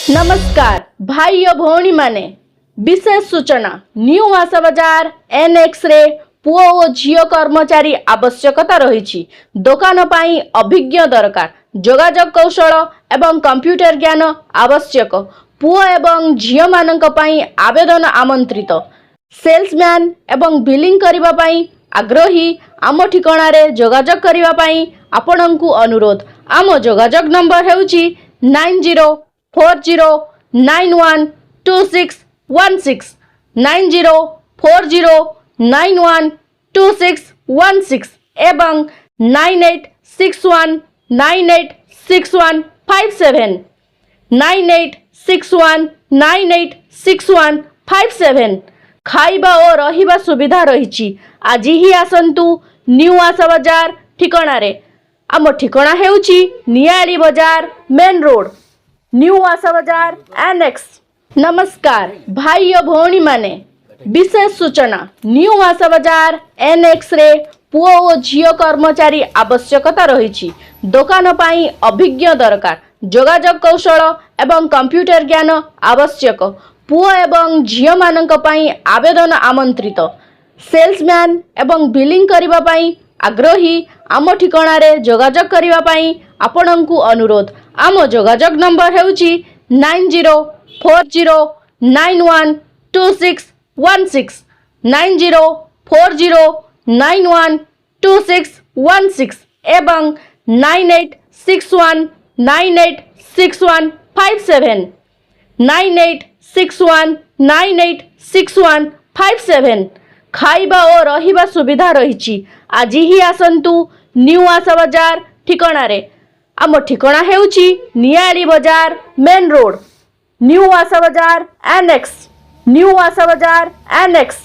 नमस्कार भाई और भौणी माने विशेष सूचना न्यू आशा बाजार एनएक्स रे पुओ और झियो कर्मचारी आवश्यकता रही दुकान पाई अभिज्ञ दरकार जोगाजोग कौशल एवं कंप्यूटर ज्ञान आवश्यक पुओ एवं झियो मानक पाई आवेदन आमंत्रित सेल्समैन एवं बिलिंग करिबा पाई आग्रही आम ठिकाना रे जोगाजोग करिबा पाई आपणंकु अनुरोध आम जोगाजोग नंबर हेउची 9040912616 9040912616 एवं 9861986157 9861986157 खाइबा और रहिबा सुविधा रही आज ही आसंतु न्यू आशा बाजार ठिकाना रे आम ठिकाना हेउची नियाली बाजार मेन रोड न्यू आशा बाजार एनएक्स। नमस्कार भाई और भौणी माने विशेष सूचना न्यू आशा बाजार एनएक्स रे पुओ और झियो कर्मचारी आवश्यकता रही दुकान पाई अभिज्ञ दरकार जोगाजोग कौशल एवं कंप्यूटर ज्ञान आवश्यक पुओ एवं झियो मानक पाई आवेदन आमंत्रित सेल्समैन एवं बिलिंग करिबा पाई आग्रही आम ठिकाना रे जोगाजोग करिबा पाई आपणंकु अनुरोध आम जोगाजोग नंबर हेउची 9040912616 9040912616 एवं 9861986157 9861986157 खाइबा और रहिबा सुविधा रही आज ही आसंतु न्यू आशा बाजार ठिकाना रे आम ठिकाना हेउची नियाली बाजार मेन रोड न्यू आशा बाजार एनएक्स।